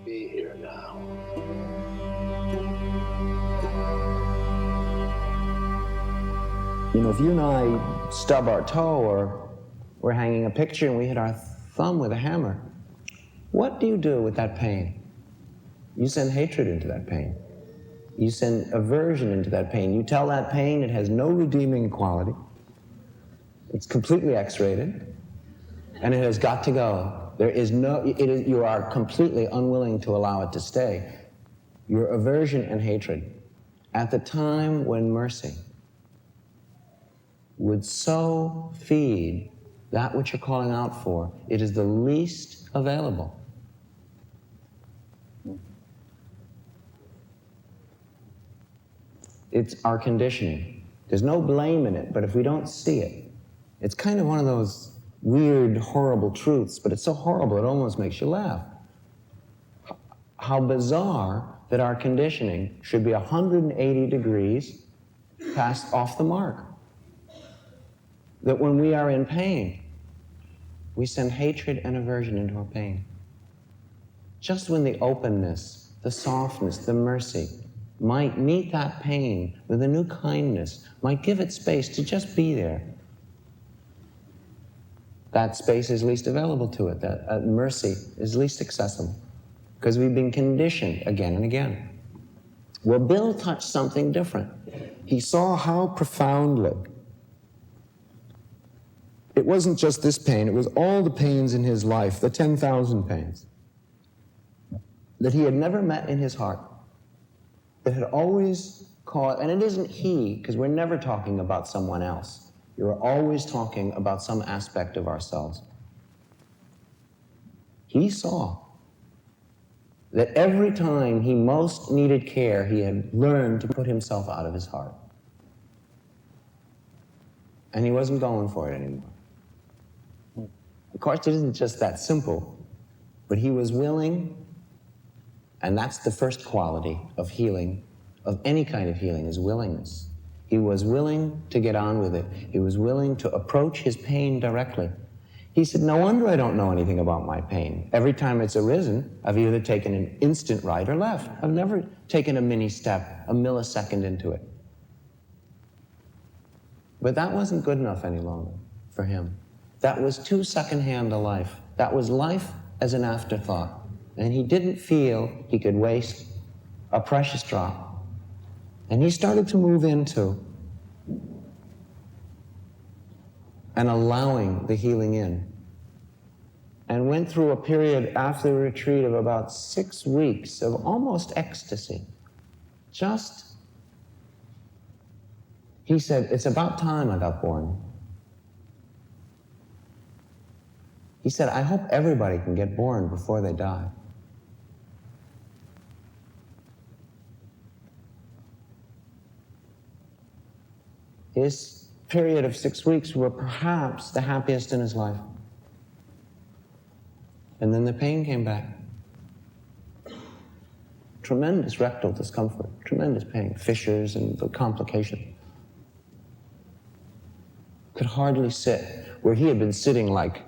be here now. You know, if you and I stub our toe or we're hanging a picture and we hit our thumb with a hammer, what do you do with that pain? You send hatred into that pain. You send aversion into that pain. You tell that pain it has no redeeming quality. It's completely X-rated, and it has got to go. There is no, you are completely unwilling to allow it to stay. Your aversion and hatred, at the time when mercy would so feed that which you're calling out for, it is the least available. It's our conditioning. There's no blame in it, but if we don't see it, it's kind of one of those weird, horrible truths, but it's so horrible it almost makes you laugh. How bizarre that our conditioning should be 180 degrees past off the mark. That when we are in pain, we send hatred and aversion into our pain. Just when the openness, the softness, the mercy might meet that pain with a new kindness, might give it space to just be there, that space is least available to it, that mercy is least accessible, because we've been conditioned again and again. Well, Bill touched something different. He saw how profoundly it wasn't just this pain, it was all the pains in his life, the 10,000 pains that he had never met in his heart, that had always caused, and it isn't he, because we're never talking about someone else. You're always talking about some aspect of ourselves. He saw that every time he most needed care, he had learned to put himself out of his heart. And he wasn't going for it anymore. Of course, it isn't just that simple, but he was willing, and that's the first quality of healing, of any kind of healing, is willingness. He was willing to get on with it. He was willing to approach his pain directly. He said, no wonder I don't know anything about my pain. Every time it's arisen, I've either taken an instant right or left. I've never taken a mini step, a millisecond into it. But that wasn't good enough any longer for him. That was too secondhand a life. That was life as an afterthought. And he didn't feel he could waste a precious drop. And he started to move into and allowing the healing in. And went through a period after the retreat of about 6 weeks of almost ecstasy. He said, it's about time I got born. He said, I hope everybody can get born before they die. His period of 6 weeks were perhaps the happiest in his life. And then the pain came back. Tremendous rectal discomfort, tremendous pain, fissures and the complication. Could hardly sit where he had been sitting like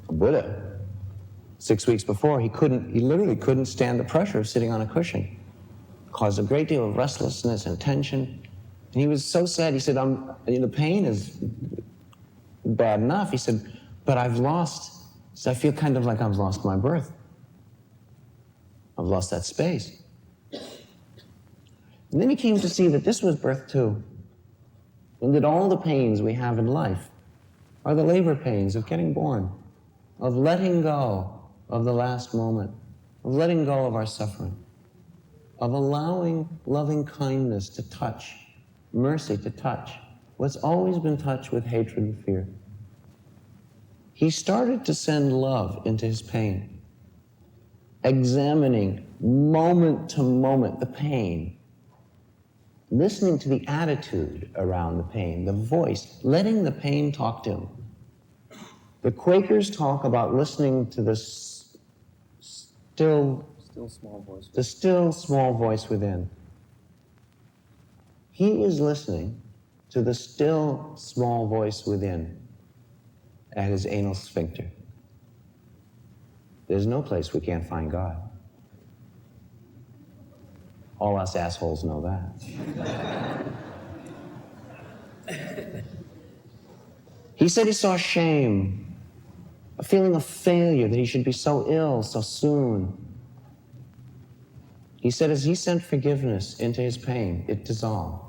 a Buddha. 6 weeks before, he literally couldn't stand the pressure of sitting on a cushion. Caused a great deal of restlessness and tension. And he was so sad. He said, the pain is bad enough. He said, but I feel kind of like I've lost my birth. I've lost that space. And then he came to see that this was birth too. And that all the pains we have in life are the labor pains of getting born, of letting go of the last moment, of letting go of our suffering, of allowing loving kindness to touch, mercy to touch what's always been touched with hatred and fear. He started to send love into his pain, examining moment to moment the pain, listening to the attitude around the pain, the voice, letting the pain talk to him. The Quakers talk about listening to the still small voice within. He was listening to the still small voice within at his anal sphincter. There's no place we can't find God. All us assholes know that. He said he saw shame, a feeling of failure, that he should be so ill so soon. He said as he sent forgiveness into his pain, it dissolved.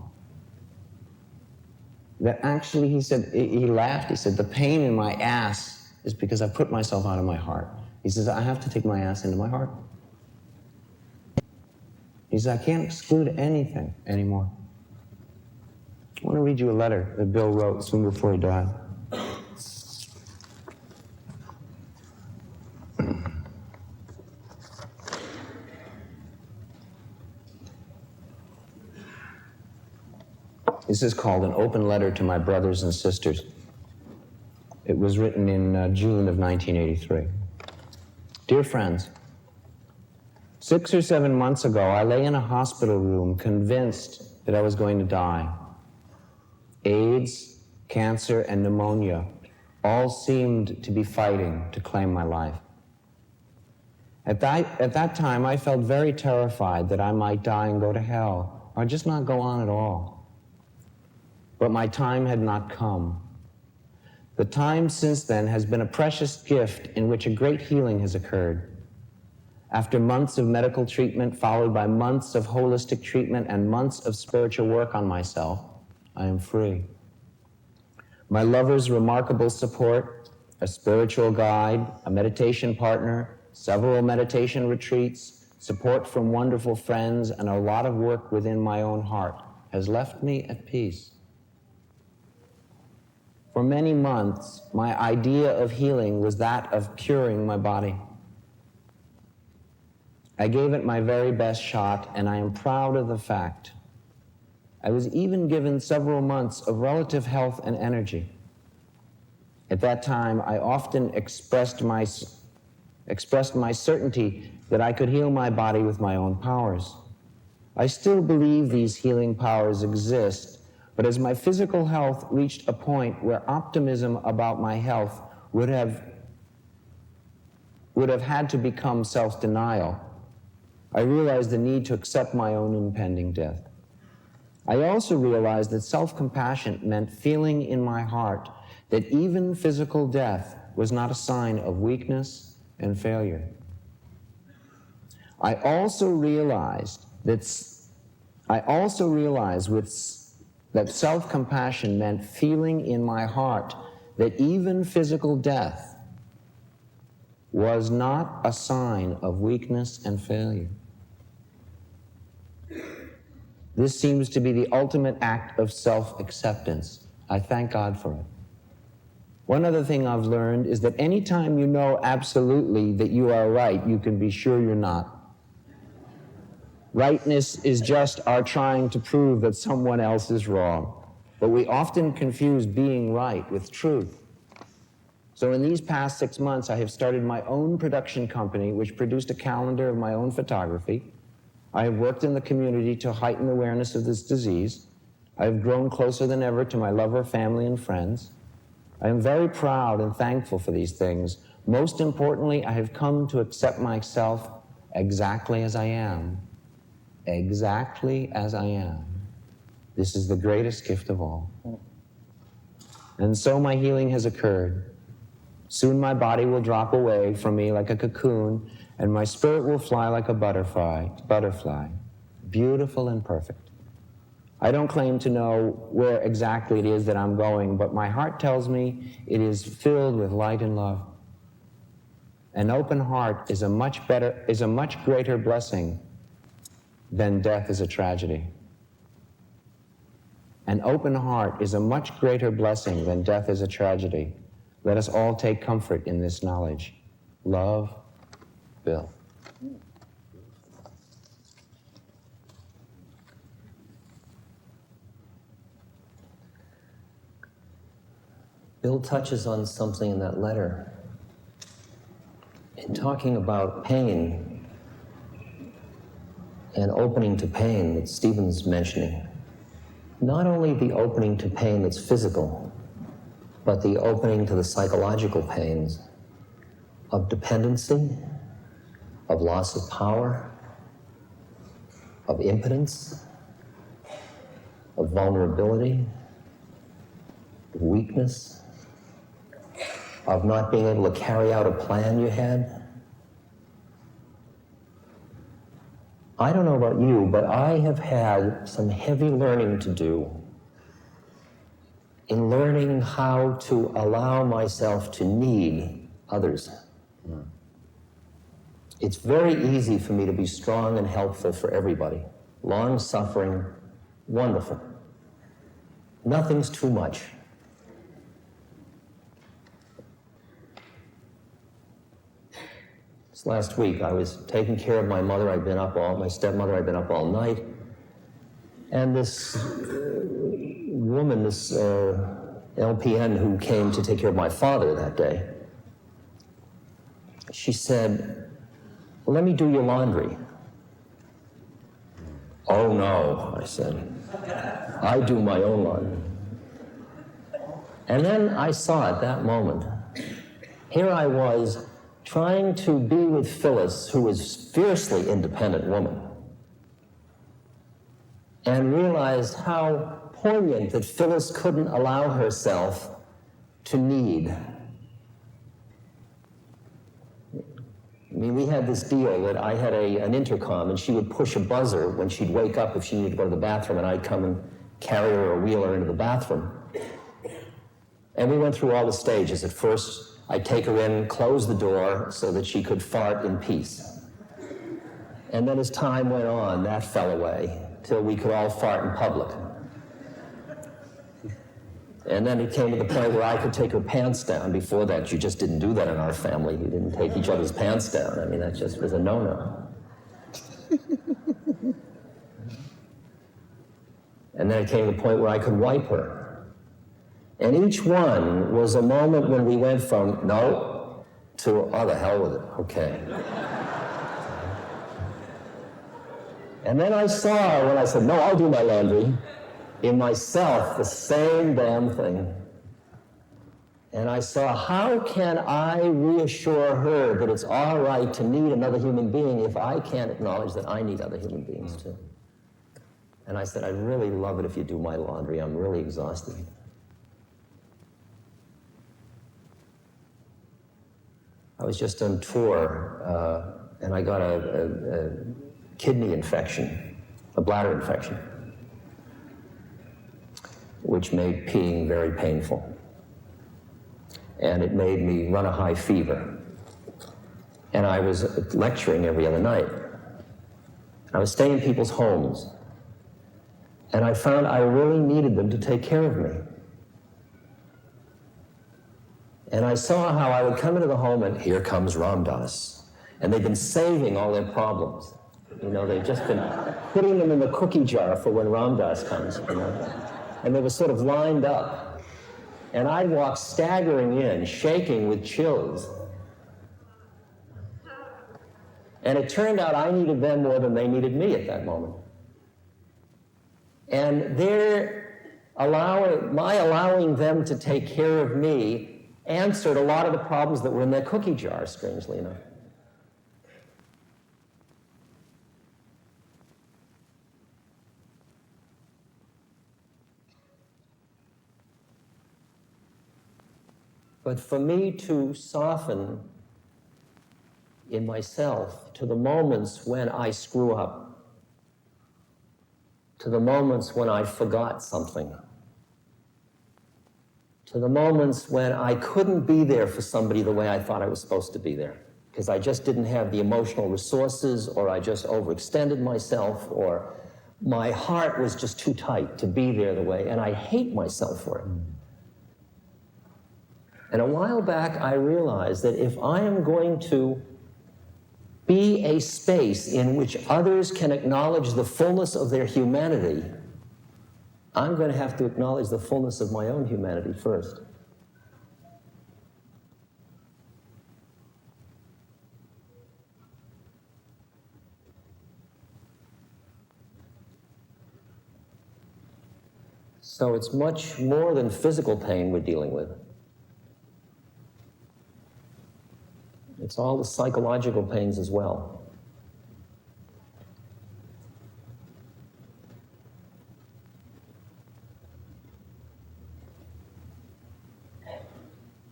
That actually, he said, he laughed, he said, the pain in my ass is because I put myself out of my heart. He says, I have to take my ass into my heart. He says, I can't exclude anything anymore. I want to read you a letter that Bill wrote soon before he died. This is called An Open Letter to My Brothers and Sisters. It was written in June of 1983. Dear friends, 6 or 7 months ago, I lay in a hospital room convinced that I was going to die. AIDS, cancer, and pneumonia all seemed to be fighting to claim my life. At that time, I felt very terrified that I might die and go to hell, or just not go on at all. But my time had not come. The time since then has been a precious gift in which a great healing has occurred. After months of medical treatment, followed by months of holistic treatment and months of spiritual work on myself, I am free. My lover's remarkable support, a spiritual guide, a meditation partner, several meditation retreats, support from wonderful friends, and a lot of work within my own heart has left me at peace. For many months, my idea of healing was that of curing my body. I gave it my very best shot, and I am proud of the fact. I was even given several months of relative health and energy. At that time, I often expressed my certainty that I could heal my body with my own powers. I still believe these healing powers exist, but as my physical health reached a point where optimism about my health would have had to become self-denial, I realized the need to accept my own impending death. I also realized that self-compassion meant feeling in my heart that even physical death was not a sign of weakness and failure. I also realized that self-compassion meant feeling in my heart that even physical death was not a sign of weakness and failure. This seems to be the ultimate act of self-acceptance. I thank God for it. One other thing I've learned is that anytime you know absolutely that you are right, you can be sure you're not. Rightness is just our trying to prove that someone else is wrong. But we often confuse being right with truth. So in these past 6 months, I have started my own production company, which produced a calendar of my own photography. I have worked in the community to heighten awareness of this disease. I have grown closer than ever to my lover, family, and friends. I am very proud and thankful for these things. Most importantly, I have come to accept myself exactly as I am. Exactly as I am. This is the greatest gift of all. And so my healing has occurred. Soon my body will drop away from me like a cocoon, and my spirit will fly like a butterfly, beautiful and perfect. I don't claim to know where exactly it is that I'm going, but my heart tells me it is filled with light and love. An open heart is a much greater blessing than death is a tragedy. An open heart is a much greater blessing than death is a tragedy. Let us all take comfort in this knowledge. Love, Bill. Bill touches on something in that letter. In talking about pain and opening to pain that Stephen's mentioning, not only the opening to pain that's physical, but the opening to the psychological pains of dependency, of loss of power, of impotence, of vulnerability, of weakness, of not being able to carry out a plan you had. I don't know about you, but I have had some heavy learning to do in learning how to allow myself to need others. It's very easy for me to be strong and helpful for everybody. Long-suffering, wonderful. Nothing's too much. This last week, I was taking care of my mother. My stepmother, I'd been up all night. And this woman, this LPN who came to take care of my father that day, she said, "Let me do your laundry." "Oh no," I said. "I do my own laundry." And then I saw at that moment, here I was trying to be with Phyllis, who was a fiercely independent woman, and realized how poignant that Phyllis couldn't allow herself to need. I mean, we had this deal that I had an intercom, and she would push a buzzer when she'd wake up if she needed to go to the bathroom, and I'd come and carry her or wheel her into the bathroom. And we went through all the stages. At first, I'd take her in, close the door so that she could fart in peace. And then as time went on, that fell away till we could all fart in public. And then it came to the point where I could take her pants down. Before that, you just didn't do that in our family. You didn't take each other's pants down. I mean, that just was a no-no. And then it came to the point where I could wipe her. And each one was a moment when we went from no to, oh, the hell with it, okay. And then I saw, when I said, no, I'll do my laundry, in myself, the same damn thing. And I saw, how can I reassure her that it's all right to need another human being if I can't acknowledge that I need other human beings too? And I said, I'd really love it if you do my laundry. I'm really exhausted. I was just on tour, and I got a kidney infection, a bladder infection, which made peeing very painful. And it made me run a high fever. And I was lecturing every other night. I was staying in people's homes. And I found I really needed them to take care of me. And I saw how I would come into the home and here comes Ram Dass. And they've been saving all their problems. You know, they've just been putting them in the cookie jar for when Ram Dass comes, you know. And they were sort of lined up. And I'd walk staggering in, shaking with chills. And it turned out I needed them more than they needed me at that moment. And my allowing them to take care of me answered a lot of the problems that were in their cookie jar, strangely enough. But for me to soften in myself to the moments when I screw up, to the moments when I forgot something, to the moments when I couldn't be there for somebody the way I thought I was supposed to be there, because I just didn't have the emotional resources, or I just overextended myself, or my heart was just too tight to be there the way, and I hate myself for it. And a while back, I realized that if I am going to be a space in which others can acknowledge the fullness of their humanity, I'm going to have to acknowledge the fullness of my own humanity first. So it's much more than physical pain we're dealing with. It's all the psychological pains as well.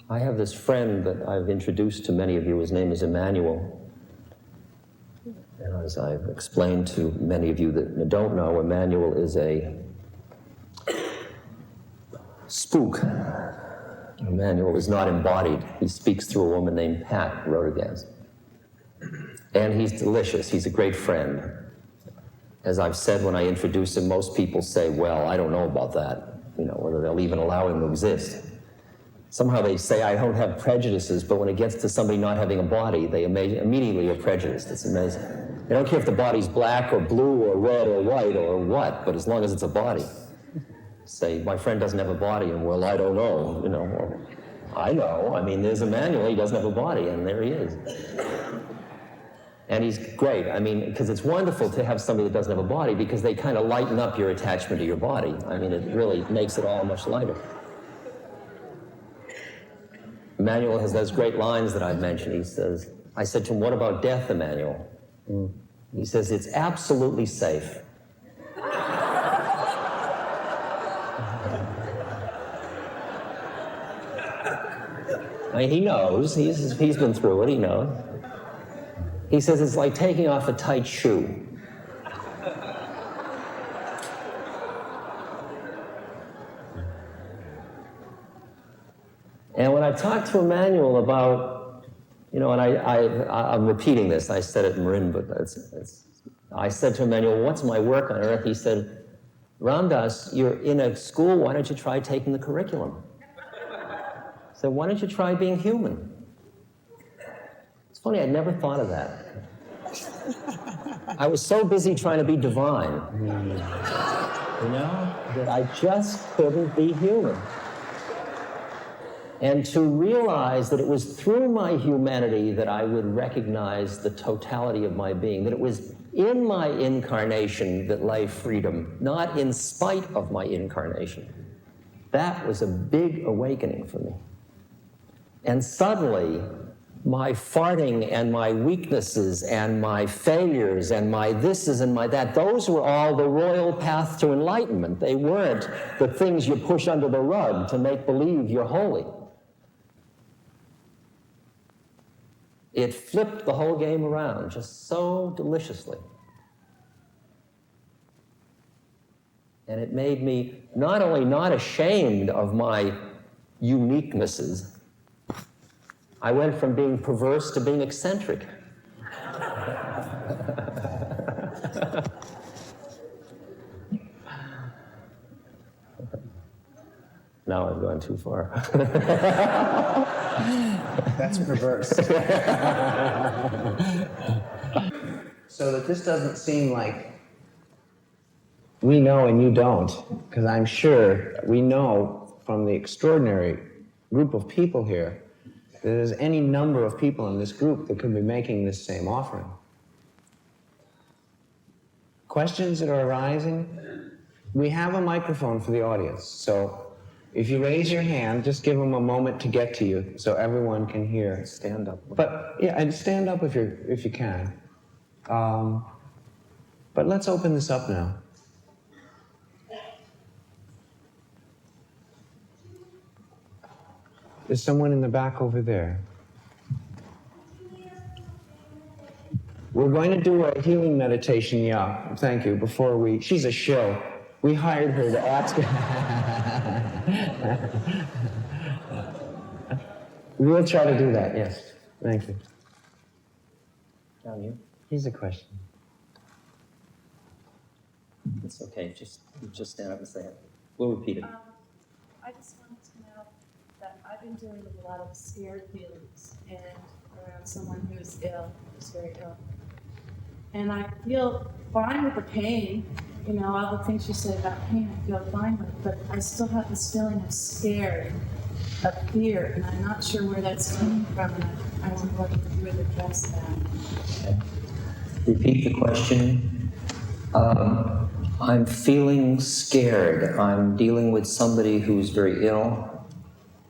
I have this friend that I've introduced to many of you. His name is Emmanuel. And as I've explained to many of you that don't know, Emmanuel is a spook. Emmanuel is not embodied. He speaks through a woman named Pat Rodriguez. And he's delicious. He's a great friend. As I've said when I introduce him, most people say, well, I don't know about that, whether they'll even allow him to exist. Somehow they say, I don't have prejudices, but when it gets to somebody not having a body, they immediately are prejudiced. It's amazing. They don't care if the body's black or blue or red or white or what, but as long as it's a body. Say, my friend doesn't have a body, and well, I don't know, or I know. I mean, there's Emmanuel, he doesn't have a body, and there he is. And he's great. I mean, because it's wonderful to have somebody that doesn't have a body, because they kind of lighten up your attachment to your body. I mean, it really makes it all much lighter. Emmanuel has those great lines that I've mentioned. He says, I said to him, what about death, Emmanuel? He says, it's absolutely safe. I mean, he knows. He's been through it. He knows. He says it's like taking off a tight shoe. And when I talked to Emmanuel about, and I'm repeating this, I said it in Marin, but I said to Emmanuel, what's my work on earth? He said, Ramdas, you're in a school, why don't you try taking the curriculum? I said, why don't you try being human? It's funny, I'd never thought of that. I was so busy trying to be divine, that I just couldn't be human. And to realize that it was through my humanity that I would recognize the totality of my being, that it was in my incarnation that lay freedom, not in spite of my incarnation. That was a big awakening for me. And suddenly, my farting and my weaknesses and my failures and my thises and my that, those were all the royal path to enlightenment. They weren't the things you push under the rug to make believe you're holy. It flipped the whole game around just so deliciously. And it made me not only not ashamed of my uniquenesses, I went from being perverse to being eccentric. Now I've gone too far. That's perverse. So that this doesn't seem like we know and you don't, because I'm sure we know from the extraordinary group of people here that there's any number of people in this group that could be making this same offering. Questions that are arising? We have a microphone for the audience, so if you raise your hand, just give them a moment to get to you so everyone can hear. Stand up. But yeah, and stand up if you can. But let's open this up now. There's someone in the back over there. We're going to do a healing meditation, yeah, thank you, she's a shill. We hired her to ask her. We'll try to do that, yes. Thank you. Down you. Here's a question. It's okay, just stand up and say it. We'll repeat it. I just wanted to know that I've been dealing with a lot of scared feelings and around someone who's ill, who's very ill. And I feel fine with the pain, all the things you said about pain, I feel fine with, but I still have this feeling of scared, of fear, and I'm not sure where that's coming from, and I wonder whether you would address that. Okay. Repeat the question. I'm feeling scared. I'm dealing with somebody who's very ill,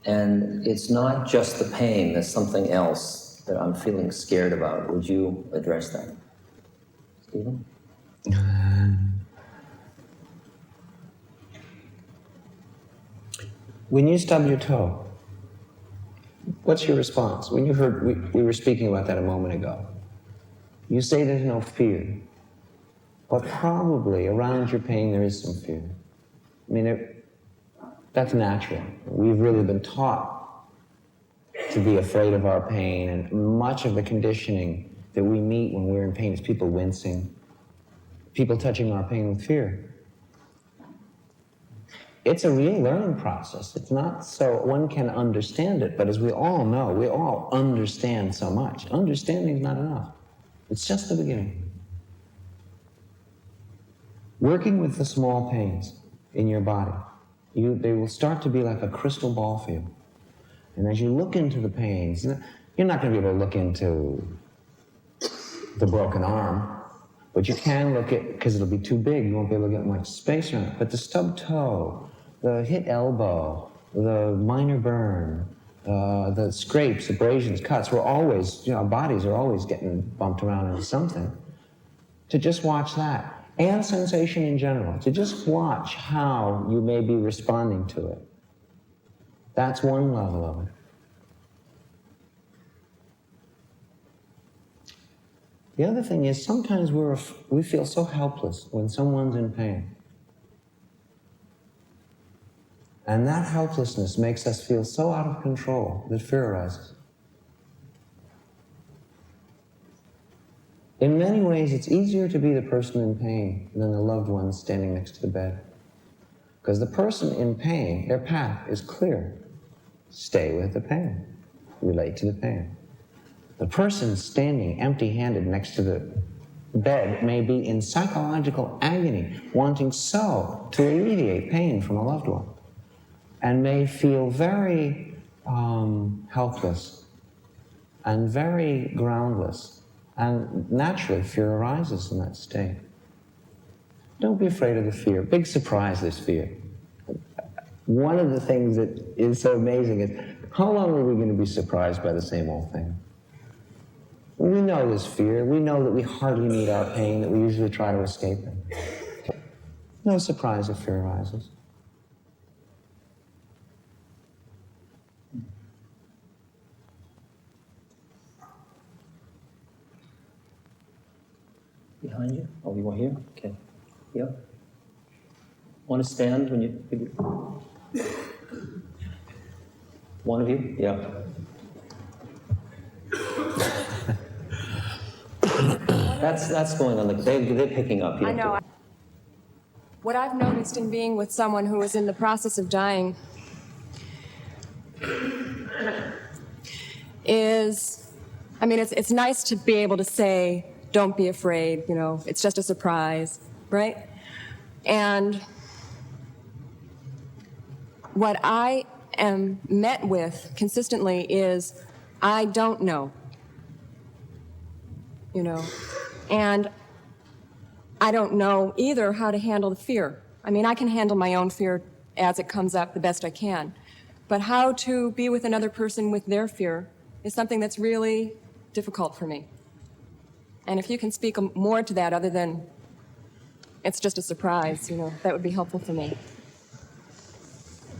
and it's not just the pain, there's something else. that I'm feeling scared about. Would you address that, Stephen? When you stub your toe, what's your response? When you heard, we were speaking about that a moment ago. You say there's no fear, but probably around your pain there is some fear. I mean, that's natural. We've really been taught to be afraid of our pain, and much of the conditioning that we meet when we're in pain is people wincing, people touching our pain with fear. It's a real learning process. It's not so one can understand it, but as we all know, we all understand so much. Understanding is not enough. It's just the beginning. Working with the small pains in your body, they will start to be like a crystal ball for you. And as you look into the pains, you're not going to be able to look into the broken arm, but you can look at, because it'll be too big, you won't be able to get much space around it. But the stubbed toe, the hit elbow, the minor burn, the scrapes, abrasions, cuts, we're always, our bodies are always getting bumped around into something. To just watch that. And sensation in general, to just watch how you may be responding to it. That's one level of it. The other thing is sometimes we feel so helpless when someone's in pain. And that helplessness makes us feel so out of control that fear arises. In many ways, it's easier to be the person in pain than the loved one standing next to the bed. Because the person in pain, their path is clear. Stay with the pain. Relate to the pain. The person standing empty-handed next to the bed may be in psychological agony, wanting so to alleviate pain from a loved one, and may feel very helpless and very groundless. And naturally, fear arises in that state. Don't be afraid of the fear. Big surprise, this fear. One of the things that is so amazing is, how long are we going to be surprised by the same old thing? We know there's fear. We know that we hardly need our pain, that we usually try to escape it. No surprise if fear arises. Behind you? Oh, you want here? Okay. Yep. Want to stand when you... One of you? Yeah. That's going on. They're picking up. I know. What I've noticed in being with someone who is in the process of dying is, I mean, it's nice to be able to say, don't be afraid, it's just a surprise, right? And what I am met with consistently is, I don't know, and I don't know either how to handle the fear. I mean, I can handle my own fear as it comes up the best I can, but how to be with another person with their fear is something that's really difficult for me. And if you can speak more to that other than it's just a surprise, that would be helpful for me.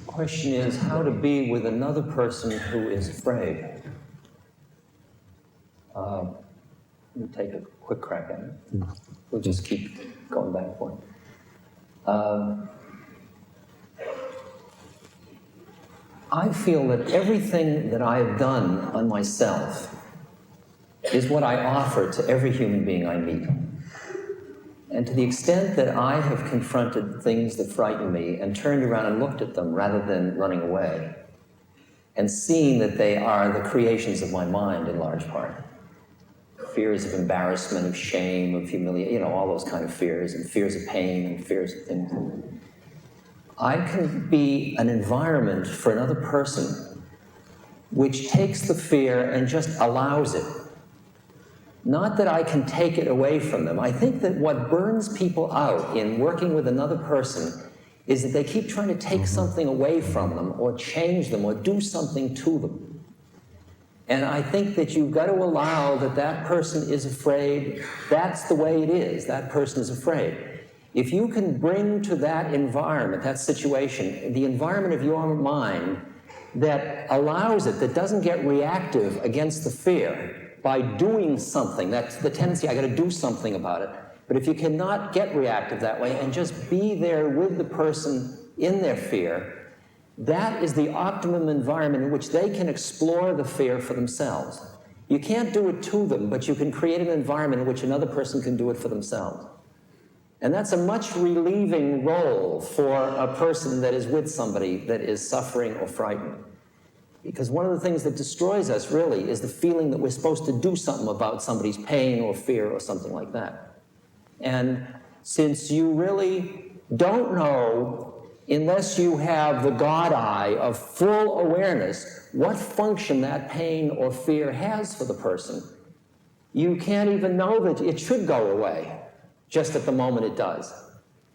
The question is how to be with another person who is afraid. Let me take a quick crack at it. We'll just keep going back and forth. I feel that everything that I have done on myself is what I offer to every human being I meet. And to the extent that I have confronted things that frighten me and turned around and looked at them rather than running away, and seeing that they are the creations of my mind in large part, fears of embarrassment, of shame, of humiliation, all those kind of fears, and fears of pain, and fears of things. I can be an environment for another person which takes the fear and just allows it. Not that I can take it away from them. I think that what burns people out in working with another person is that they keep trying to take something away from them or change them or do something to them. And I think that you've got to allow that that person is afraid. That's the way it is. That person is afraid. If you can bring to that environment, that situation, the environment of your mind that allows it, that doesn't get reactive against the fear by doing something, that's the tendency, I got to do something about it. But if you cannot get reactive that way and just be there with the person in their fear, that is the optimum environment in which they can explore the fear for themselves. You can't do it to them, but you can create an environment in which another person can do it for themselves. And that's a much relieving role for a person that is with somebody that is suffering or frightened. Because one of the things that destroys us really is the feeling that we're supposed to do something about somebody's pain or fear or something like that. And since you really don't know, unless you have the God eye of full awareness, what function that pain or fear has for the person, you can't even know that it should go away just at the moment it does.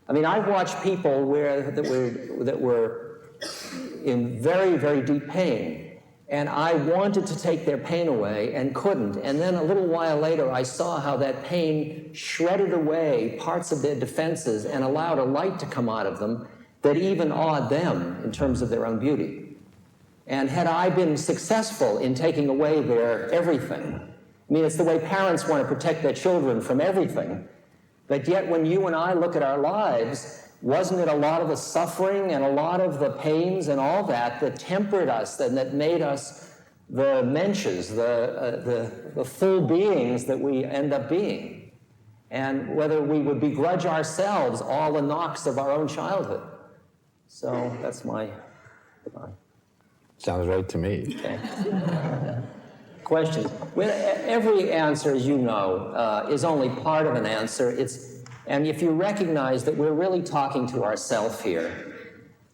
I mean, I've watched people that were in very, very deep pain, and I wanted to take their pain away and couldn't. And then a little while later, I saw how that pain shredded away parts of their defenses and allowed a light to come out of them that even awed them in terms of their own beauty. And had I been successful in taking away their everything, I mean, it's the way parents want to protect their children from everything, but yet when you and I look at our lives, wasn't it a lot of the suffering and a lot of the pains and all that that tempered us and that made us the mensches, the full beings that we end up being? And whether we would begrudge ourselves all the knocks of our own childhood. So that's my goodbye. Sounds right to me. Okay. Questions? Well, every answer, as you know, is only part of an answer. And if you recognize that we're really talking to ourselves here,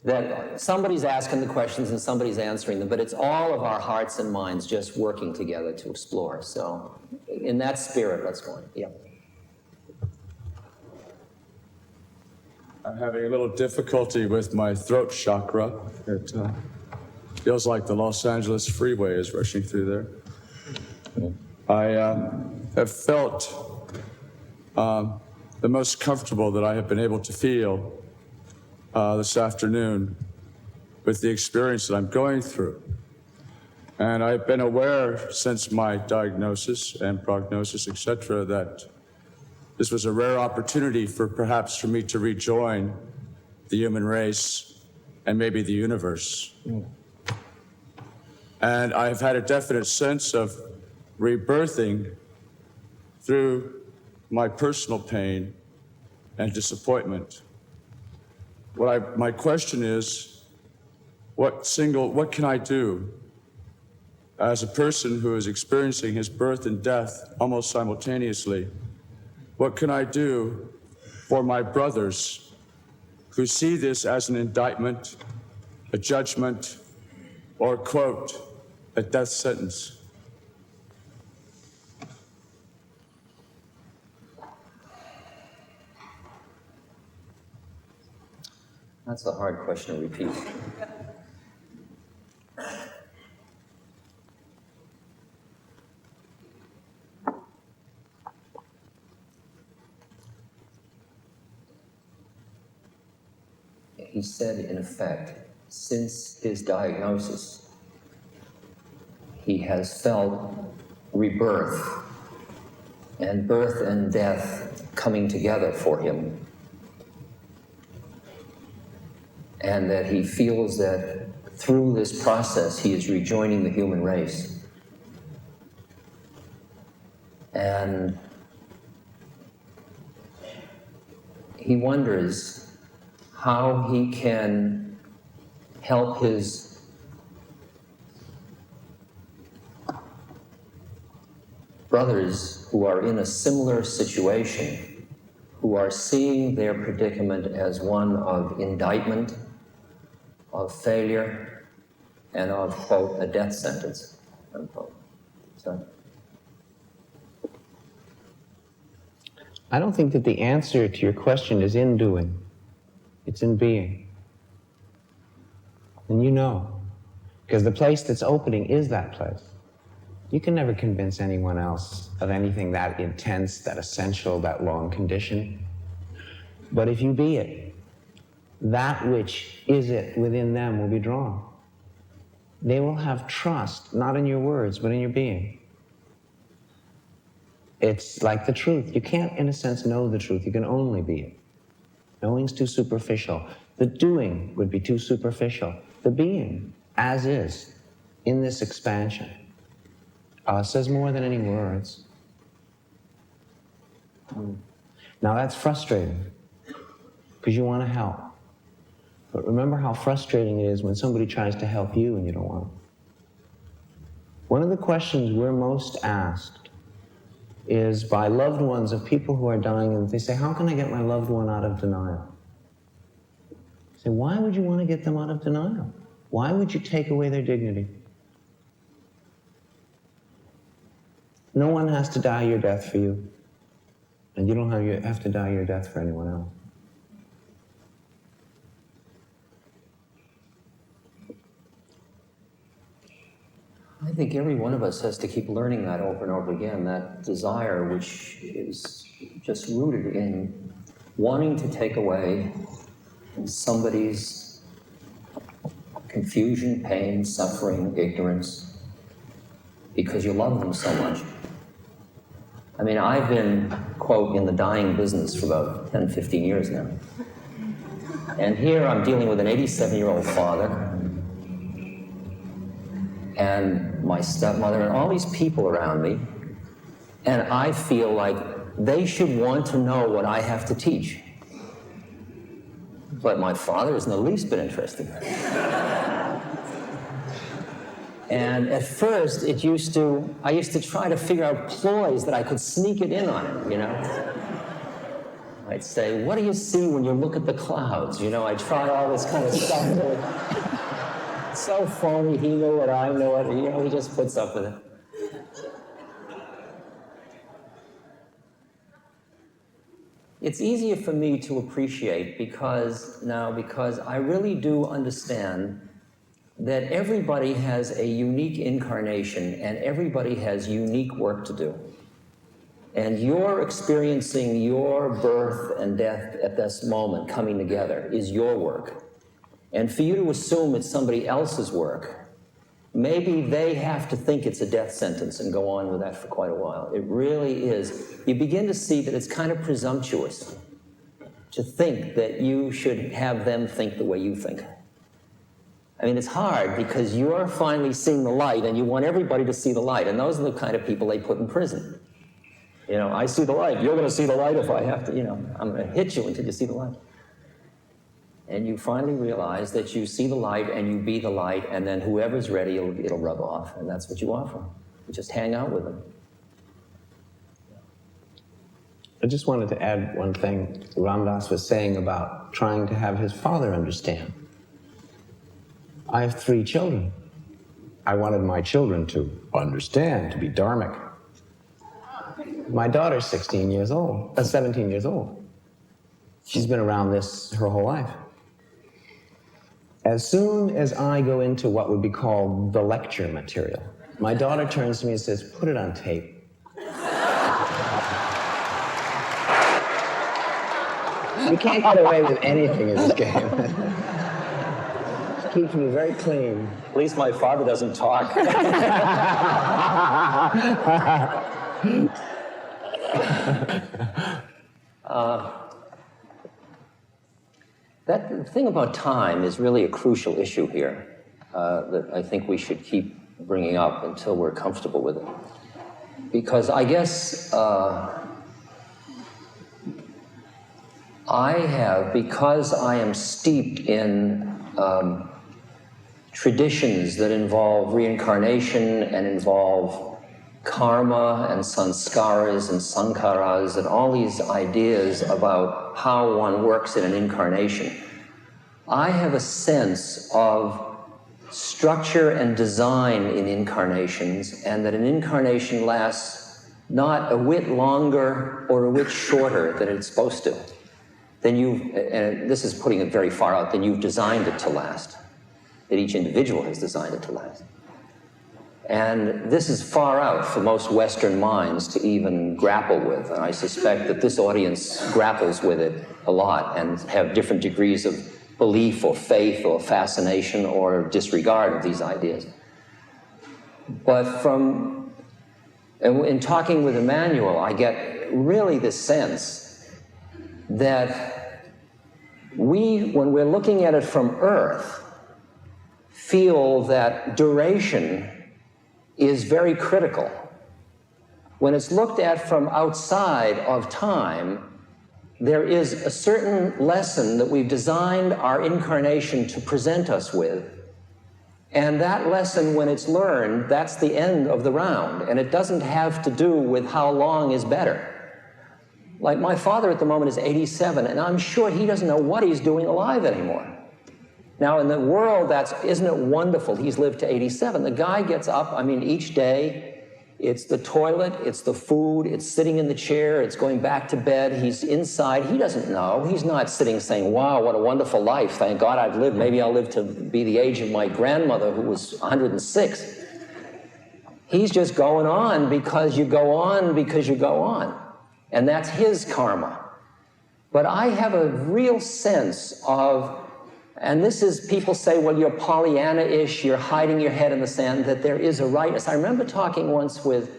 that somebody's asking the questions and somebody's answering them, but it's all of our hearts and minds just working together to explore. So in that spirit, let's go on. Yeah. I'm having a little difficulty with my throat chakra. It feels like the Los Angeles freeway is rushing through there. I have felt the most comfortable that I have been able to feel this afternoon with the experience that I'm going through. And I've been aware since my diagnosis and prognosis, etc., that this was a rare opportunity perhaps for me to rejoin the human race and maybe the universe. And I've had a definite sense of rebirthing through my personal pain and disappointment. My question is, what can I do as a person who is experiencing his birth and death almost simultaneously? What can I do for my brothers who see this as an indictment, a judgment, or, quote, a death sentence? That's a hard question to repeat. He said, in effect, since his diagnosis, he has felt rebirth and birth and death coming together for him. And that he feels that through this process, he is rejoining the human race. And he wonders how he can help his brothers who are in a similar situation, who are seeing their predicament as one of indictment, of failure, and of, quote, a death sentence, unquote. So. I don't think that the answer to your question is in doing. It's in being. And you know. Because the place that's opening is that place. You can never convince anyone else of anything that intense, that essential, that long condition. But if you be it, that which is it within them will be drawn. They will have trust, not in your words, but in your being. It's like the truth. You can't, in a sense, know the truth. You can only be it. Knowing's too superficial. The doing would be too superficial. The being, as is, in this expansion, says more than any words. Now that's frustrating, because you want to help. But remember how frustrating it is when somebody tries to help you and you don't want to. One of the questions we're most asked is by loved ones of people who are dying, and they say, how can I get my loved one out of denial? I say, why would you want to get them out of denial? Why would you take away their dignity? No one has to die your death for you, and you don't have to die your death for anyone else. I think every one of us has to keep learning that over and over again, that desire which is just rooted in wanting to take away somebody's confusion, pain, suffering, ignorance, because you love them so much. I mean, I've been, quote, in the dying business for about 10, 15 years now. And here I'm dealing with an 87-year-old father and my stepmother and all these people around me, and I feel like they should want to know what I have to teach. But my father isn't the least bit interested. And at first, I used to try to figure out ploys that I could sneak it in on him, you know? I'd say, what do you see when you look at the clouds? You know, I try all this kind of stuff. So phony, he knew it, I knew it, you know, he just puts up with it. It's easier for me to appreciate because I really do understand that everybody has a unique incarnation and everybody has unique work to do. And you're experiencing your birth and death at this moment coming together is your work. And for you to assume it's somebody else's work, maybe they have to think it's a death sentence and go on with that for quite a while. It really is. You begin to see that it's kind of presumptuous to think that you should have them think the way you think. I mean, it's hard because you're finally seeing the light and you want everybody to see the light. And those are the kind of people they put in prison. You know, I see the light. You're going to see the light if I have to, you know, I'm going to hit you until you see the light. And you finally realize that you see the light and you be the light, and then whoever's ready, it'll rub off. And that's what you offer. You just hang out with them. I just wanted to add one thing Ram Dass was saying about trying to have his father understand. I have 3 children. I wanted my children to understand, to be dharmic. My daughter's 17 years old. She's been around this her whole life. As soon as I go into what would be called the lecture material, my daughter turns to me and says, put it on tape. You can't get away with anything in this game. It keeps me very clean. At least my father doesn't talk. That thing about time is really a crucial issue here that I think we should keep bringing up until we're comfortable with it. Because I guess because I am steeped in traditions that involve reincarnation and involve karma and sanskaras and sankharas and all these ideas about how one works in an incarnation, I have a sense of structure and design in incarnations, and that an incarnation lasts not a whit longer or a whit shorter than it's supposed to. Then and this is putting it very far out, then you've designed it to last. That each individual has designed it to last. And this is far out for most Western minds to even grapple with. And I suspect that this audience grapples with it a lot and have different degrees of belief or faith or fascination or disregard of these ideas. But in talking with Emmanuel, I get really the sense that when we're looking at it from Earth, feel that duration is very critical. When it's looked at from outside of time, there is a certain lesson that we've designed our incarnation to present us with. And that lesson, when it's learned, that's the end of the round. And it doesn't have to do with how long is better. Like my father at the moment is 87, and I'm sure he doesn't know what he's doing alive anymore. Now, in the world, isn't it wonderful? He's lived to 87. The guy gets up, each day, it's the toilet, it's the food, it's sitting in the chair, it's going back to bed, he's inside. He doesn't know. He's not sitting saying, wow, what a wonderful life. Thank God I've lived. Maybe I'll live to be the age of my grandmother, who was 106. He's just going on because you go on because you go on. And that's his karma. But I have a real sense of, and this is, people say, well, you're Pollyanna-ish, you're hiding your head in the sand, that there is a rightness. I remember talking once with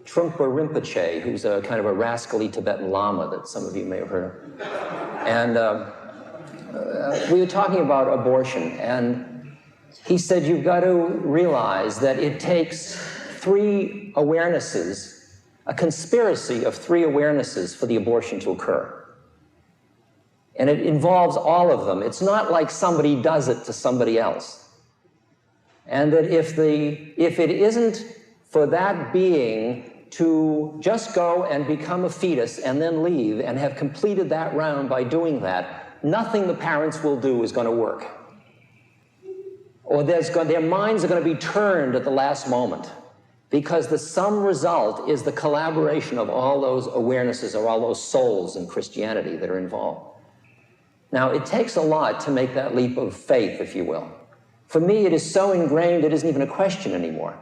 Trungpa Rinpoche, who's a kind of a rascally Tibetan Lama that some of you may have heard of. And we were talking about abortion, and he said, you've got to realize that it takes 3 awarenesses, a conspiracy of 3 awarenesses for the abortion to occur. And it involves all of them. It's not like somebody does it to somebody else. And that if it isn't for that being to just go and become a fetus and then leave and have completed that round by doing that, nothing the parents will do is going to work. Or their minds are going to be turned at the last moment. Because the sum result is the collaboration of all those awarenesses or all those souls in Christianity that are involved. Now, it takes a lot to make that leap of faith, if you will. For me, it is so ingrained, it isn't even a question anymore.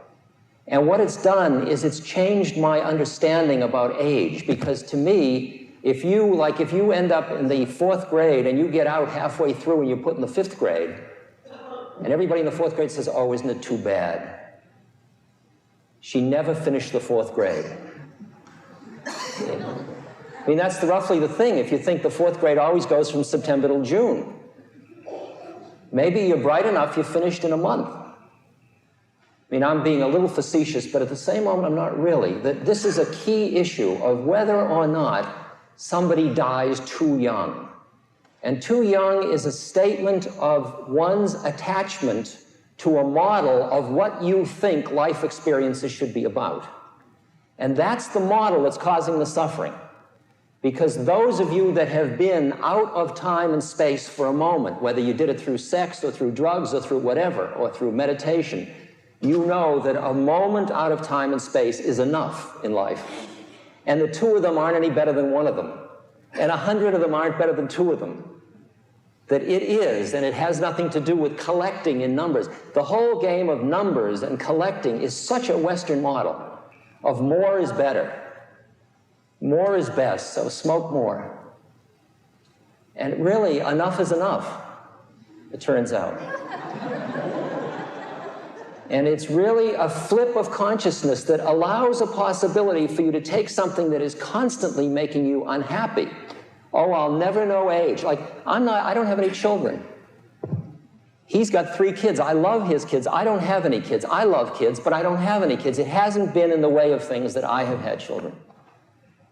And what it's done is it's changed my understanding about age, because to me, if you end up in the 4th grade and you get out halfway through and you're put in the 5th grade, and everybody in the 4th grade says, oh, isn't it too bad? She never finished the 4th grade. That's roughly the thing. If you think the 4th grade always goes from September till June. Maybe you're bright enough, you finished in a month. I'm being a little facetious, but at the same moment, I'm not really. That this is a key issue of whether or not somebody dies too young. And too young is a statement of one's attachment to a model of what you think life experiences should be about. And that's the model that's causing the suffering. Because those of you that have been out of time and space for a moment, whether you did it through sex or through drugs or through whatever, or through meditation, you know that a moment out of time and space is enough in life. And the 2 of them aren't any better than 1 of them. And 100 of them aren't better than 2 of them. That it is, and it has nothing to do with collecting in numbers. The whole game of numbers and collecting is such a Western model of more is better. More is best, so smoke more. And really, enough is enough, it turns out. And it's really a flip of consciousness that allows a possibility for you to take something that is constantly making you unhappy. Oh, I'll never know age. I don't have any children. He's got 3 kids. I love his kids. I don't have any kids. I love kids, but I don't have any kids. It hasn't been in the way of things that I have had children.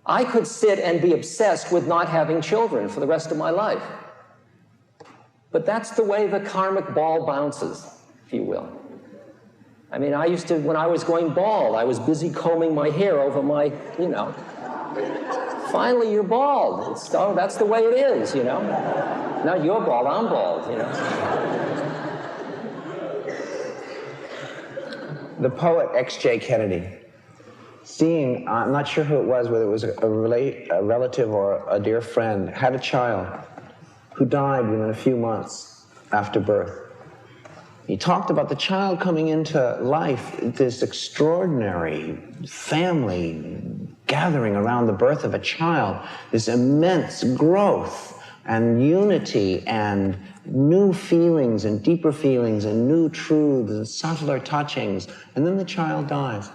I could sit and be obsessed with not having children for the rest of my life. But that's the way the karmic ball bounces, if you will. I used to, when I was going bald, I was busy combing my hair over my, Finally, you're bald. That's the way it is, Now you're bald, I'm bald, The poet X.J. Kennedy, seeing, I'm not sure who it was, whether it was a relative or a dear friend, had a child who died within a few months after birth. He talked about the child coming into life, this extraordinary family gathering around the birth of a child, this immense growth and unity and new feelings and deeper feelings and new truths and subtler touchings. And then the child dies.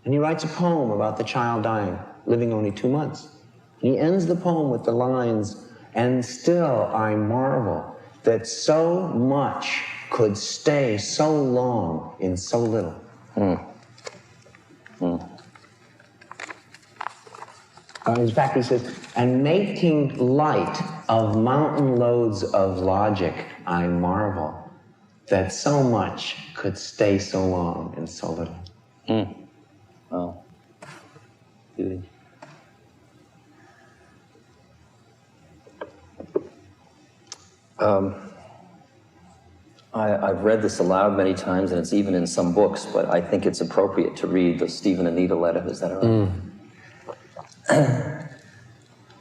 And he writes a poem about the child dying, living only 2 months. And he ends the poem with the lines, "And still I marvel that so much could stay so long in so little." In fact, he says, "And making light of mountain loads of logic, I marvel that so much could stay so long in so little." Wow. Beauty. I've read this aloud many times, and it's even in some books, but I think it's appropriate to read the Steve and Anita letter. Is that all right?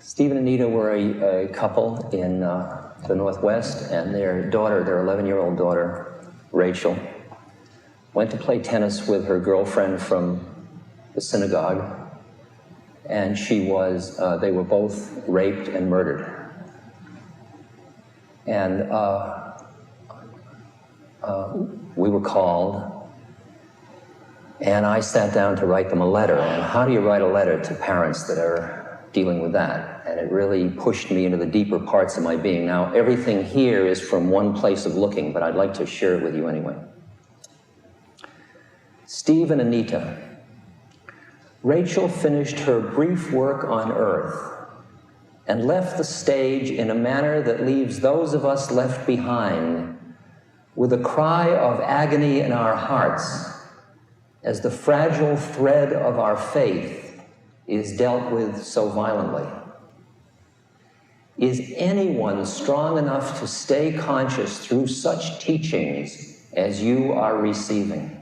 Steve and Anita were a couple in the Northwest, and their daughter, their 11-year-old daughter, Rachel, went to play tennis with her girlfriend from the synagogue, and they were both raped and murdered. And we were called, and I sat down to write them a letter. And how do you write a letter to parents that are dealing with that? And it really pushed me into the deeper parts of my being. Now, everything here is from one place of looking, but I'd like to share it with you anyway. Steve and Anita. Rachel finished her brief work on earth and left the stage in a manner that leaves those of us left behind with a cry of agony in our hearts as the fragile thread of our faith is dealt with so violently. Is anyone strong enough to stay conscious through such teachings as you are receiving?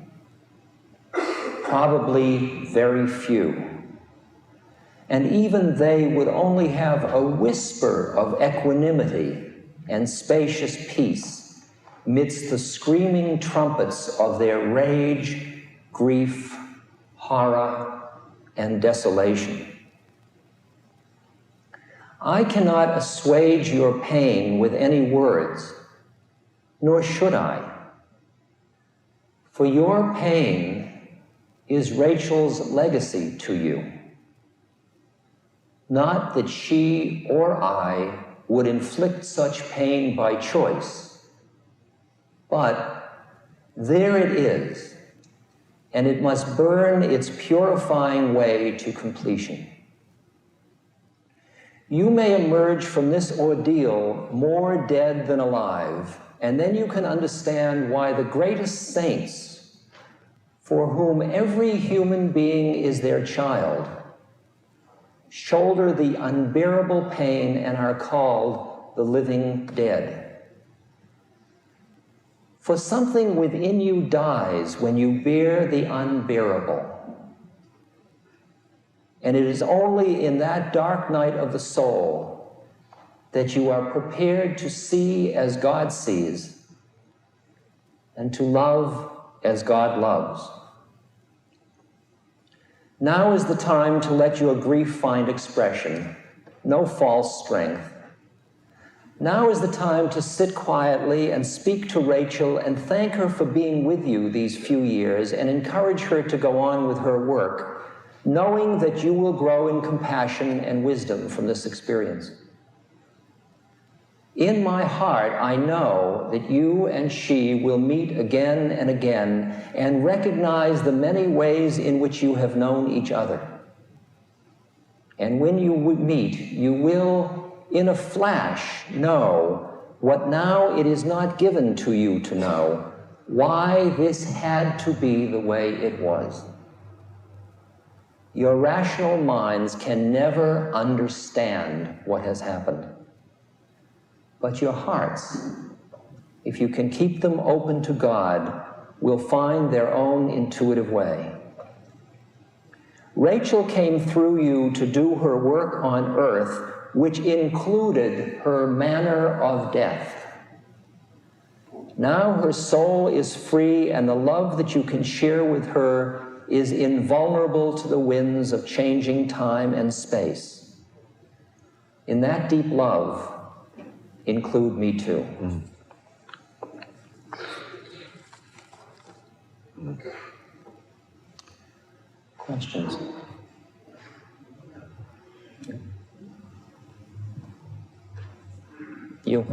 Probably very few. And even they would only have a whisper of equanimity and spacious peace midst the screaming trumpets of their rage, grief, horror, and desolation. I cannot assuage your pain with any words, nor should I. For your pain is Rachel's legacy to you. Not that she or I would inflict such pain by choice, but there it is, and it must burn its purifying way to completion. You may emerge from this ordeal more dead than alive, and then you can understand why the greatest saints, for whom every human being is their child, shoulder the unbearable pain and are called the living dead. For something within you dies when you bear the unbearable. And it is only in that dark night of the soul that you are prepared to see as God sees and to love as God loves. Now is the time to let your grief find expression, no false strength. Now is the time to sit quietly and speak to Rachel and thank her for being with you these few years and encourage her to go on with her work, knowing that you will grow in compassion and wisdom from this experience. In my heart, I know that you and she will meet again and again and recognize the many ways in which you have known each other. And when you meet, you will, in a flash, know what now it is not given to you to know, why this had to be the way it was. Your rational minds can never understand what has happened. But your hearts, if you can keep them open to God, will find their own intuitive way. Rachel came through you to do her work on earth, which included her manner of death. Now her soul is free, and the love that you can share with her is invulnerable to the winds of changing time and space. In that deep love, include me too. Questions? You.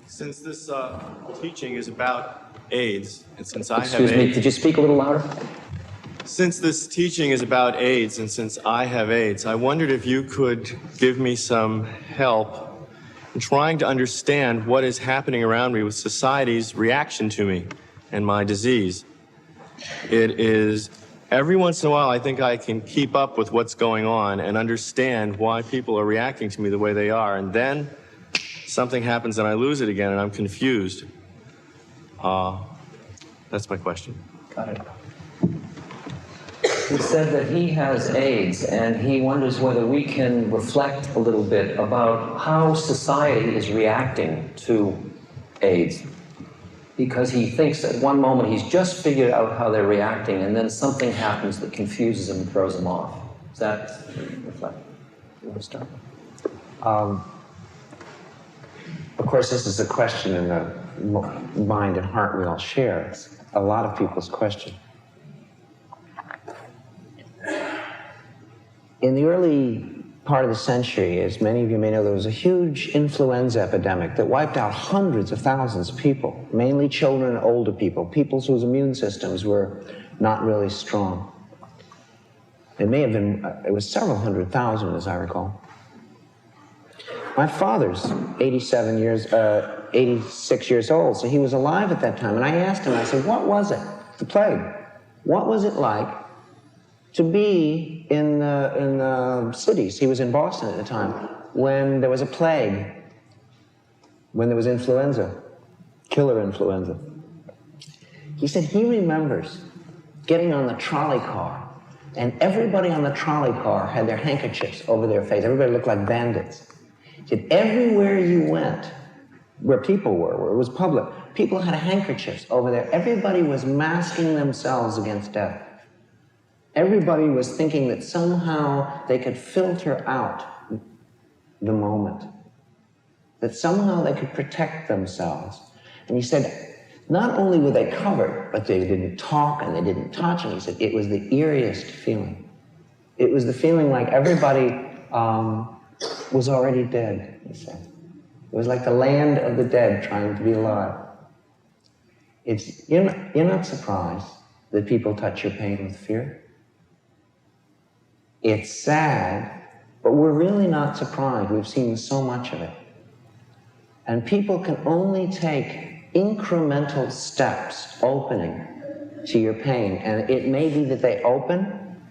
Since this teaching is about AIDS, and since I have Excuse me, AIDS, could you speak a little louder? since this teaching is about AIDS, and since I have AIDS, I wondered if you could give me some help in trying to understand what is happening around me with society's reaction to me and my disease. It is, every once in a while, I think I can keep up with what's going on and understand why people are reacting to me the way they are, and then something happens and I lose it again and I'm confused. That's my question. Got it. He said that he has AIDS, and he wonders whether we can reflect a little bit about how society is reacting to AIDS. Because he thinks at one moment he's just figured out how they're reacting, and then something happens that confuses him and throws him off. Is that reflect? You want to start? Of course, this is a question in the mind and heart we all share. It's a lot of people's question. In the early part of the century, as many of you may know, there was a huge influenza epidemic that wiped out hundreds of thousands of people, mainly children and older people, people whose immune systems were not really strong. It may have been, it was several 100,000, as I recall. My father's 86 years old, so he was alive at that time. And I asked him, I said, what was it, the plague? What was it like to be in the cities? He was in Boston at the time, when there was a plague, when there was influenza, killer influenza. He said he remembers getting on the trolley car, and everybody on the trolley car had their handkerchiefs over their face. Everybody looked like bandits. He said everywhere you went, where people were, where it was public, people had handkerchiefs over there. Everybody was masking themselves against death. Everybody was thinking that somehow they could filter out the moment, that somehow they could protect themselves. And he said, not only were they covered, but they didn't talk and they didn't touch. And he said it was the eeriest feeling. It was the feeling like everybody was already dead, he said. It was like the land of the dead trying to be alive. You're not surprised that people touch your pain with fear. It's sad, but we're really not surprised. We've seen so much of it. And people can only take incremental steps opening to your pain. And it may be that they open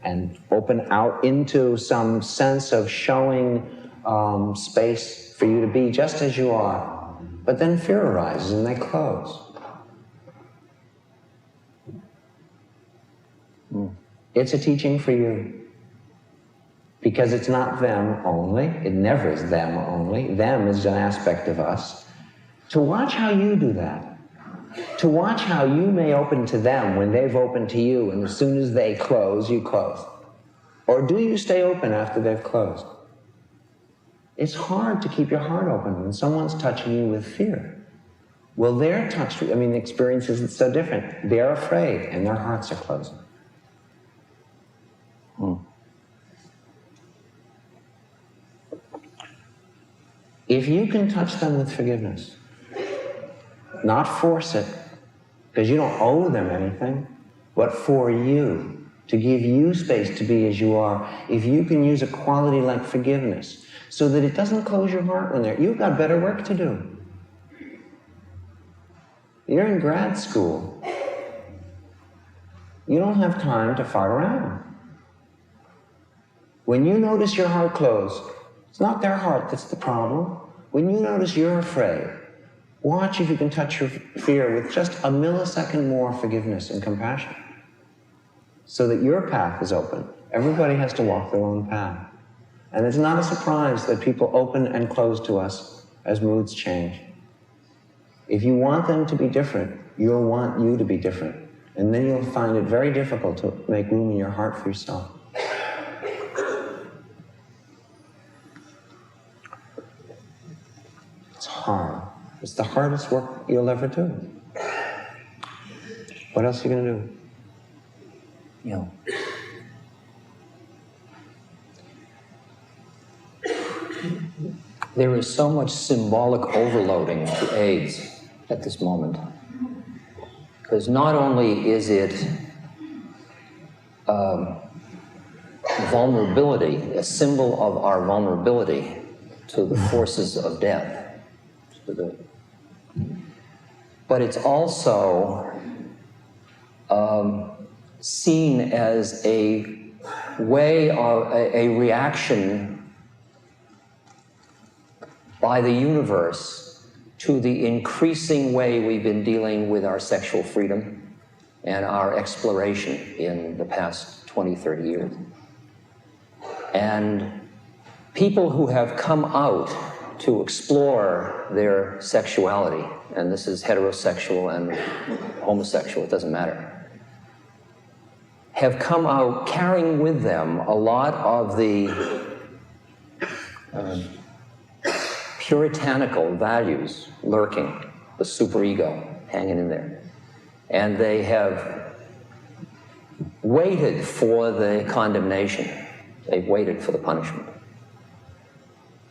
out into some sense of showing space for you to be just as you are. But then fear arises and they close. It's a teaching for you. Because it's not them only. It never is them only. Them is an aspect of us. To watch how you do that. To watch how you may open to them when they've opened to you, and as soon as they close, you close. Or do you stay open after they've closed? It's hard to keep your heart open when someone's touching you with fear. Well, they're touched, the experience isn't so different. They're afraid, and their hearts are closing. If you can touch them with forgiveness, not force it, because you don't owe them anything, but for you, to give you space to be as you are, if you can use a quality like forgiveness so that it doesn't close your heart when you've got better work to do. You're in grad school. You don't have time to fart around. When you notice your heart closed, it's not their heart that's the problem. When you notice you're afraid, watch if you can touch your fear with just a millisecond more forgiveness and compassion so that your path is open. Everybody has to walk their own path. And it's not a surprise that people open and close to us as moods change. If you want them to be different, you'll want you to be different. And then you'll find it very difficult to make room in your heart for yourself. It's hard. It's the hardest work you'll ever do. What else are you going to do? Yeah. There is so much symbolic overloading to AIDS at this moment. Because not only is it vulnerability, a symbol of our vulnerability to the forces of death, but it's also seen as a way of a reaction by the universe to the increasing way we've been dealing with our sexual freedom and our exploration in the past 20, 30 years. And people who have come out to explore their sexuality, and this is heterosexual and homosexual, it doesn't matter, have come out carrying with them a lot of the puritanical values lurking, the superego hanging in there. And they have waited for the condemnation. They've waited for the punishment.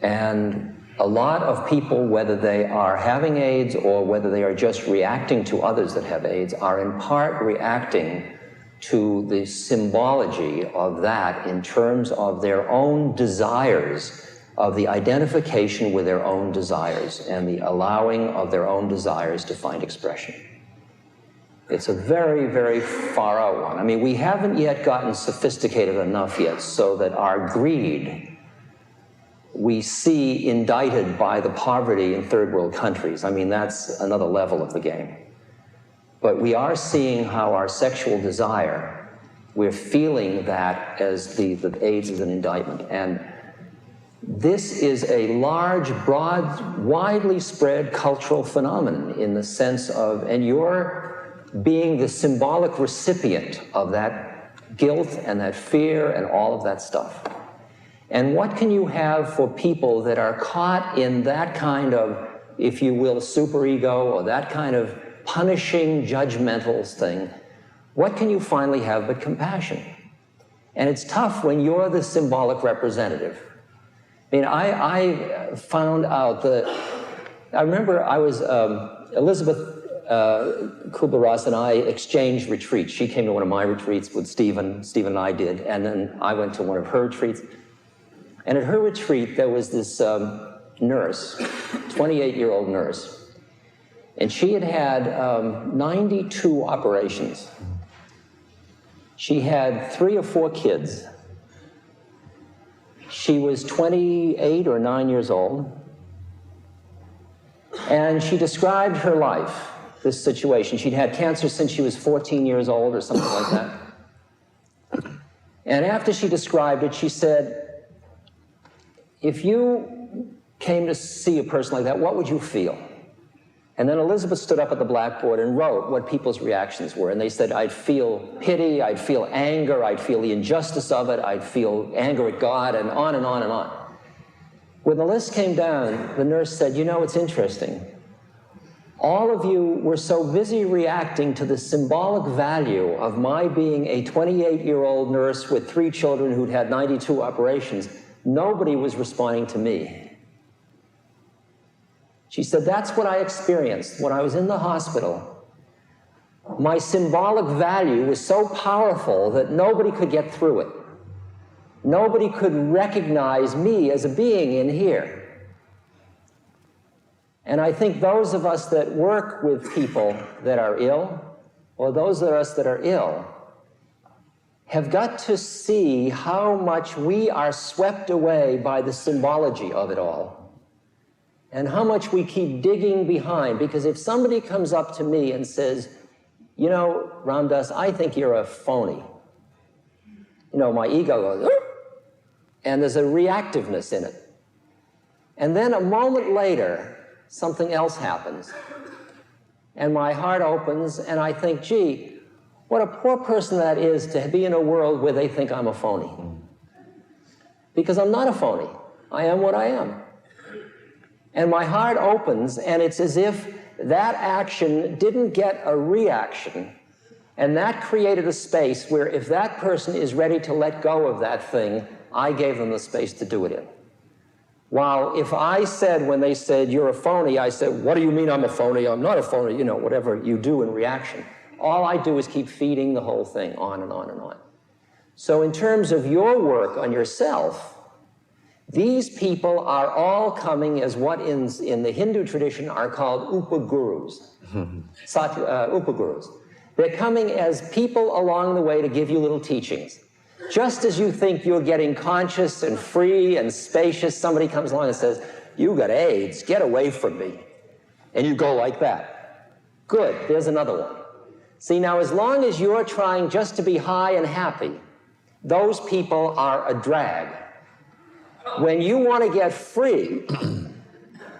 And a lot of people, whether they are having AIDS or whether they are just reacting to others that have AIDS, are in part reacting to the symbology of that in terms of their own desires, of the identification with their own desires and the allowing of their own desires to find expression. It's a very, very far out one. I mean, we haven't yet gotten sophisticated enough yet so that our greed we see indicted by the poverty in third world countries. I mean, that's another level of the game. But we are seeing how our sexual desire, we're feeling that as the AIDS is an indictment. And this is a large, broad, widely spread cultural phenomenon in the sense of, and you're being the symbolic recipient of that guilt and that fear and all of that stuff. And what can you have for people that are caught in that kind of, if you will, superego or that kind of punishing, judgmental thing? What can you finally have but compassion? And it's tough when you're the symbolic representative. I mean, I found out that, I remember I was, Elizabeth Kubler-Ross and I exchanged retreats. She came to one of my retreats with Stephen and I did, and then I went to one of her retreats. And at her retreat, there was this nurse, 28-year-old nurse, and she had had 92 operations. She had 3 or 4 kids. She was 28 or 9 years old, and she described her life, this situation. She'd had cancer since she was 14 years old or something like that. And after she described it, she said, if you came to see a person like that, what would you feel? And then Elizabeth stood up at the blackboard and wrote what people's reactions were. And they said, I'd feel pity, I'd feel anger, I'd feel the injustice of it, I'd feel anger at God, and on and on and on. When the list came down, the nurse said, you know, it's interesting. All of you were so busy reacting to the symbolic value of my being a 28-year-old nurse with 3 children who'd had 92 operations. Nobody was responding to me. She said, that's what I experienced when I was in the hospital. My symbolic value was so powerful that nobody could get through it. Nobody could recognize me as a being in here. And I think those of us that work with people that are ill, or those of us that are ill, have got to see how much we are swept away by the symbology of it all. And how much we keep digging behind, because if somebody comes up to me and says, you know, Ramdas, I think you're a phony. You know, my ego goes, "Arr!" And there's a reactiveness in it. And then a moment later, something else happens. and my heart opens, and I think, gee, what a poor person that is to be in a world where they think I'm a phony. Because I'm not a phony. I am what I am. And my heart opens, and it's as if that action didn't get a reaction, and that created a space where if that person is ready to let go of that thing, I gave them the space to do it in. While if I said, when they said, you're a phony, I said, what do you mean I'm a phony? I'm not a phony, you know, whatever you do in reaction. All I do is keep feeding the whole thing on and on and on. So in terms of your work on yourself, these people are all coming as what in the Hindu tradition are called upagurus. Upagurus. They're coming as people along the way to give you little teachings. Just as you think you're getting conscious and free and spacious, somebody comes along and says, you got AIDS, get away from me. And you go like that. Good, there's another one. See, now as long as you're trying just to be high and happy, those people are a drag. When you want to get free,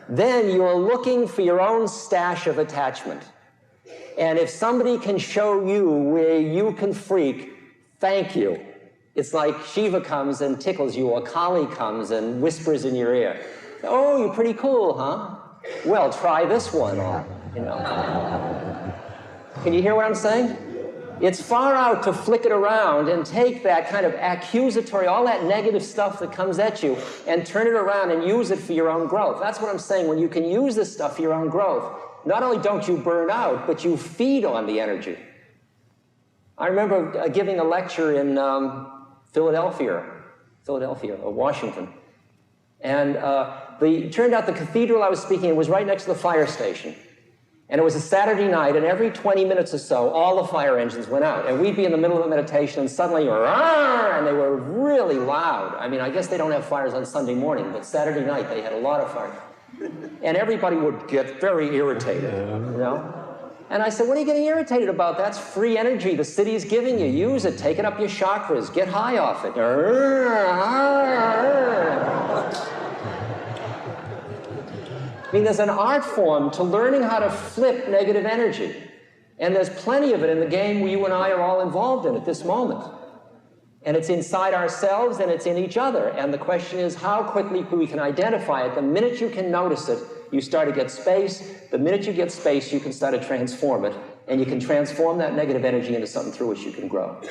then you're looking for your own stash of attachment. And if somebody can show you where you can freak, thank you. It's like Shiva comes and tickles you, or Kali comes and whispers in your ear. Oh, you're pretty cool, huh? Well, try this one on, you know. Can you hear what I'm saying? It's far out to flick it around and take that kind of accusatory, all that negative stuff that comes at you, and turn it around and use it for your own growth. That's what I'm saying. When you can use this stuff for your own growth, not only don't you burn out, but you feed on the energy. I remember giving a lecture in Philadelphia or Washington. And it turned out the cathedral I was speaking in was right next to the fire station. And it was a Saturday night, and every 20 minutes or so, all the fire engines went out. And we'd be in the middle of a meditation, and suddenly, and they were really loud. I mean, I guess they don't have fires on Sunday morning, but Saturday night they had a lot of fires. And everybody would get very irritated, you know? And I said, what are you getting irritated about? That's free energy the city's giving you. Use it, take it up your chakras, get high off it. I mean, there's an art form to learning how to flip negative energy. And there's plenty of it in the game you and I are all involved in at this moment. And it's inside ourselves and it's in each other. And the question is how quickly we can identify it. The minute you can notice it, you start to get space. The minute you get space, you can start to transform it. And you can transform that negative energy into something through which you can grow.